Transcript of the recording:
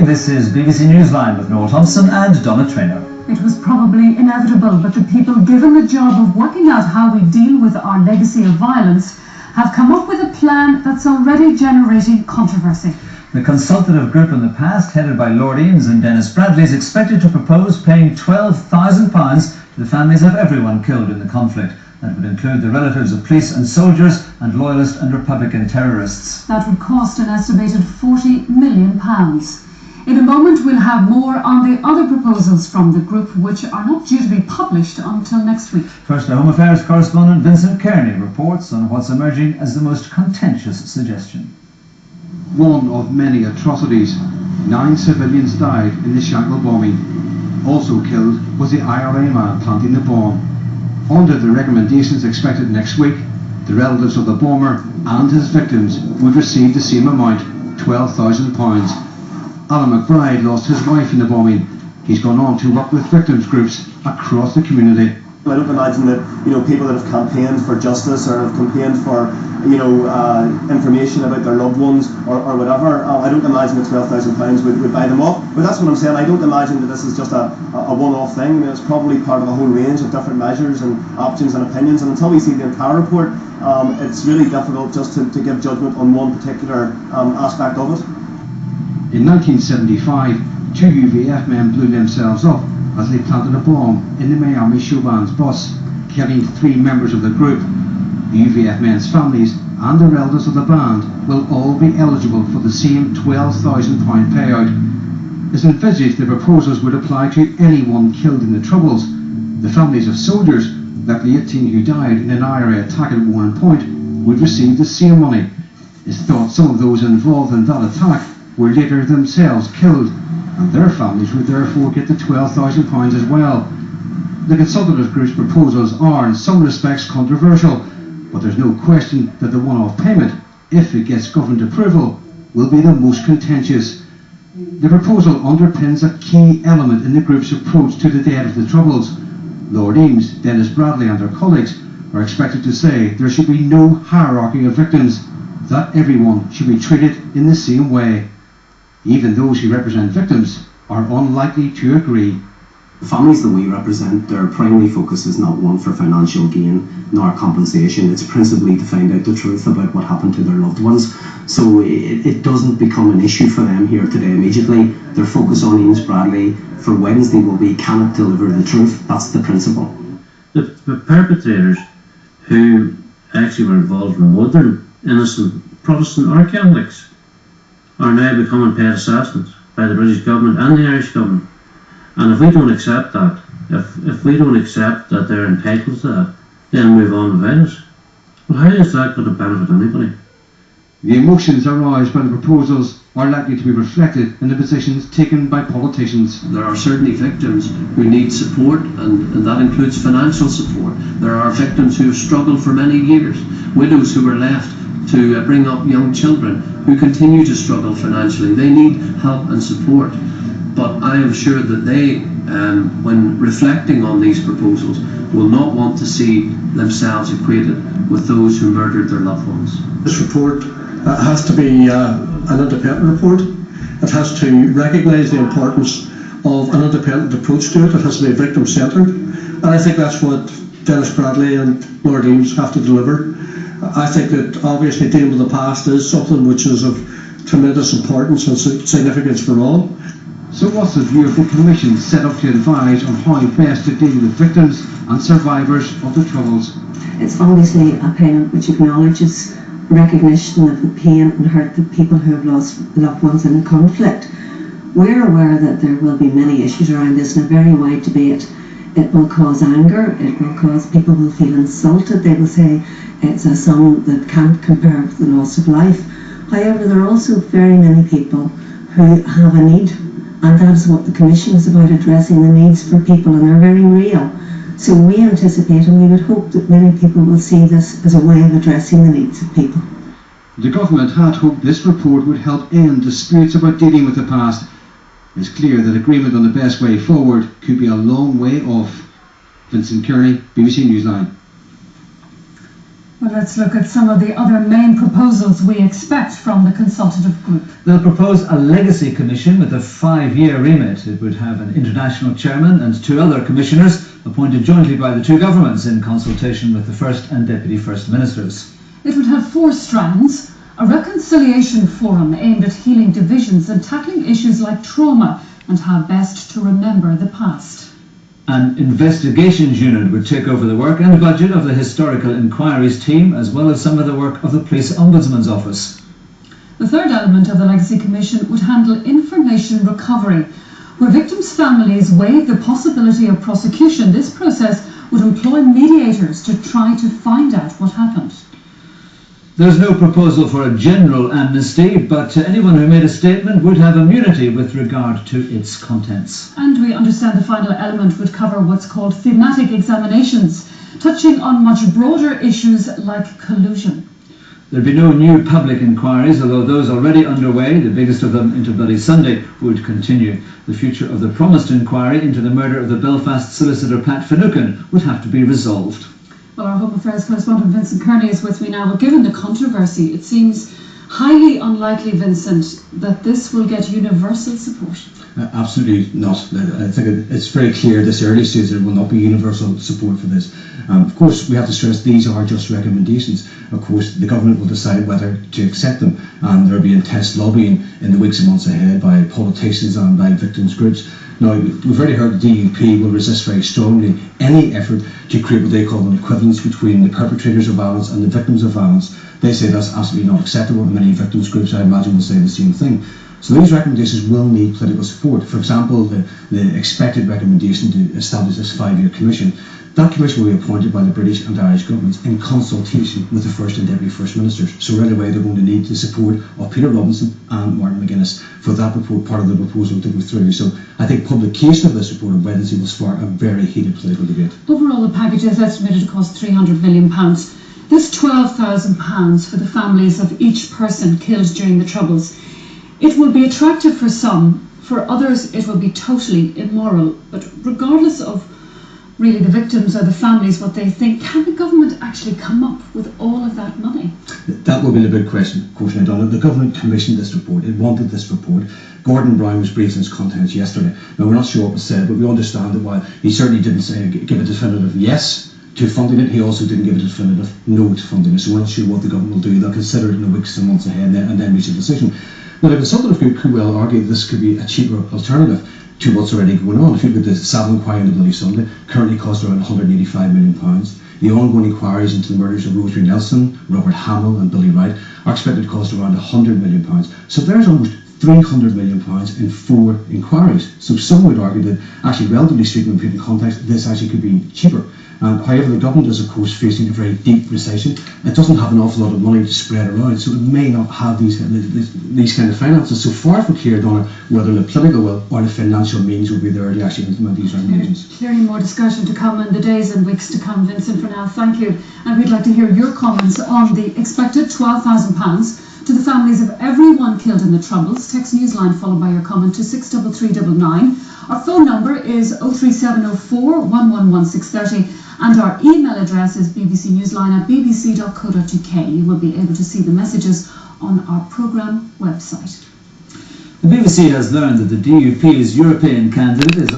this is BBC Newsline with Noel Thompson and Donna Traynor. It was probably inevitable, but the people given the job of working out how we deal with our legacy of violence have come up with a plan that's already generating controversy. The consultative group in the past, headed by Lord Eames and Dennis Bradley, is expected to propose paying £12,000 to the families of everyone killed in the conflict. That would include the relatives of police and soldiers and loyalist and Republican terrorists. That would cost an estimated £40 million. In a moment we'll have more on the other proposals from the group, which are not due to be published until next week. First, our Home Affairs correspondent Vincent Kearney reports on what's emerging as the most contentious suggestion. One of many atrocities. 9 civilians died in the Shankill bombing. Also killed was the IRA man planting the bomb. Under the recommendations expected next week, the relatives of the bomber and his victims would receive the same amount, £12,000. Alan McBride lost his wife in the bombing. He's gone on to work with victims groups across the community. I don't imagine that people that have campaigned for justice or have campaigned for information about their loved ones or whatever, I don't imagine that £12,000 would buy them up. But that's what I'm saying. I don't imagine that this is just a one-off thing. I mean, it's probably part of a whole range of different measures and options and opinions. And until we see the entire report, it's really difficult just to give judgment on one particular aspect of it. In 1975, 2 UVF men blew themselves up as they planted a bomb in the Miami show band's bus, killing 3 members of the group. The UVF men's families and the relatives of the band will all be eligible for the same £12,000 payout. It's envisaged the proposals would apply to anyone killed in the Troubles. The families of soldiers, like the 18 who died in an IRA attack at Warren Point, would receive the same money. It's thought some of those involved in that attack were later themselves killed, and their families would therefore get the £12,000 as well. The consultative group's proposals are in some respects controversial, but there's no question that the one-off payment, if it gets government approval, will be the most contentious. The proposal underpins a key element in the group's approach to the dead of the Troubles. Lord Eames, Dennis Bradley and their colleagues are expected to say there should be no hierarchy of victims, that everyone should be treated in the same way. Even those who represent victims are unlikely to agree. The families that we represent, their primary focus is not one for financial gain nor compensation. It's principally to find out the truth about what happened to their loved ones. So it doesn't become an issue for them here today immediately. Their focus on Eames Bradley for Wednesday will be, can it deliver the truth? That's the principle. The perpetrators who actually were involved in murdering innocent Protestant or Catholics are now becoming paid assassins by the British government and the Irish government. And if we don't accept that, if we don't accept that they're entitled to that, then move on with violence, well, how is that going to benefit anybody? The emotions aroused by the proposals are likely to be reflected in the positions taken by politicians. There are certainly victims who need support, and that includes financial support. There are victims who have struggled for many years, widows who were left to bring up young children who continue to struggle financially. They need help and support. But I am sure that they, when reflecting on these proposals, will not want to see themselves equated with those who murdered their loved ones. This report has to be an independent report. It has to recognise the importance of an independent approach to it. It has to be victim-centred. And I think that's what Dennis Bradley and Lord Eames have to deliver. I think that obviously dealing with the past is something which is of tremendous importance and significance for all. So what's the view of the Commission set up to advise on how best to deal with victims and survivors of the Troubles? It's obviously a payment which acknowledges recognition of the pain and hurt of people who have lost loved ones in a conflict. We're aware that there will be many issues around this and a very wide debate. It will cause anger, it will cause people will feel insulted, they will say it's a sum that can't compare with the loss of life. However, there are also very many people who have a need, and that is what the Commission is about, addressing the needs for people, and they're very real. So we anticipate and we would hope that many people will see this as a way of addressing the needs of people. The government had hoped this report would help end disputes about dealing with the past. It's clear that agreement on the best way forward could be a long way off. Vincent Kearney, BBC Newsline. Well, let's look at some of the other main proposals we expect from the consultative group. They'll propose a legacy commission with a 5-year remit. It would have an international chairman and 2 other commissioners appointed jointly by the 2 governments in consultation with the First and Deputy First Ministers. It would have 4 strands: a reconciliation forum aimed at healing divisions and tackling issues like trauma and how best to remember the past. An investigations unit would take over the work and budget of the Historical Inquiries team, as well as some of the work of the Police Ombudsman's Office. The third element of the Legacy Commission would handle information recovery. Where victims' families waive the possibility of prosecution, this process would employ mediators to try to find out what happened. There's no proposal for a general amnesty, but anyone who made a statement would have immunity with regard to its contents. And we understand the final element would cover what's called thematic examinations, touching on much broader issues like collusion. There'd be no new public inquiries, although those already underway, the biggest of them into Bloody Sunday, would continue. The future of the promised inquiry into the murder of the Belfast solicitor Pat Finucane would have to be resolved. Well, our Home Affairs correspondent Vincent Kearney is with me now. Well, given the controversy, it seems highly unlikely, Vincent, that this will get universal support. Absolutely not. I think it's very clear this early stage there will not be universal support for this. Of course, we have to stress these are just recommendations. Of course, the government will decide whether to accept them, and there will be intense lobbying in the weeks and months ahead by politicians and by victims' groups. Now, we've already heard the DUP will resist very strongly any effort to create what they call an equivalence between the perpetrators of violence and the victims of violence. They say that's absolutely not acceptable, and many victims' groups, I imagine, will say the same thing. So these recommendations will need political support. For example, the expected recommendation to establish this 5-year commission. That commission will be appointed by the British and Irish governments in consultation with the First and Deputy First Ministers. So right away they're going to need the support of Peter Robinson and Martin McGuinness for that part of the proposal to go through. So I think publication of this report on Wednesday will spark a very heated political debate. Overall, the package is estimated to cost £300 million. This £12,000 for the families of each person killed during the Troubles. It will be attractive for some, for others it will be totally immoral. But regardless of really the victims or the families, what they think, can the government actually come up with all of that money? That will be the big question, of course, Donna. The government commissioned this report. It wanted this report. Gordon Brown was briefed on its contents yesterday. Now, we're not sure what was said, but we understand that while he certainly didn't give a definitive yes to funding it, he also didn't give a definitive no to funding it. So we're not sure what the government will do. They'll consider it in the weeks and months ahead and then reach a decision. Now, the consultative group could well argue that this could be a cheaper alternative to what's already going on. If you look at the Savile inquiry into Bloody Sunday, currently costs around £185 million. The ongoing inquiries into the murders of Rosemary Nelson, Robert Hamill and Billy Wright are expected to cost around £100 million. So there's almost £300 million in 4 inquiries. So some would argue that actually, relatively speaking, when put in context, this actually could be cheaper. However, the government is of course facing a very deep recession. It doesn't have an awful lot of money to spread around, so it may not have these kind of finances. So far from clear, Donna, whether the political will or the financial means will be there to actually implement these recommendations. Clearly more discussion to come in the days and weeks to come. Vincent, for now, thank you. And we'd like to hear your comments on the expected £12,000 to the families of everyone killed in the Troubles. Text Newsline followed by your comment to 63399. Our phone number is 03704 111630 and our email address is bbcnewsline@bbc.co.uk. You will be able to see the messages on our programme website. The BBC has learned that the DUP's European candidate is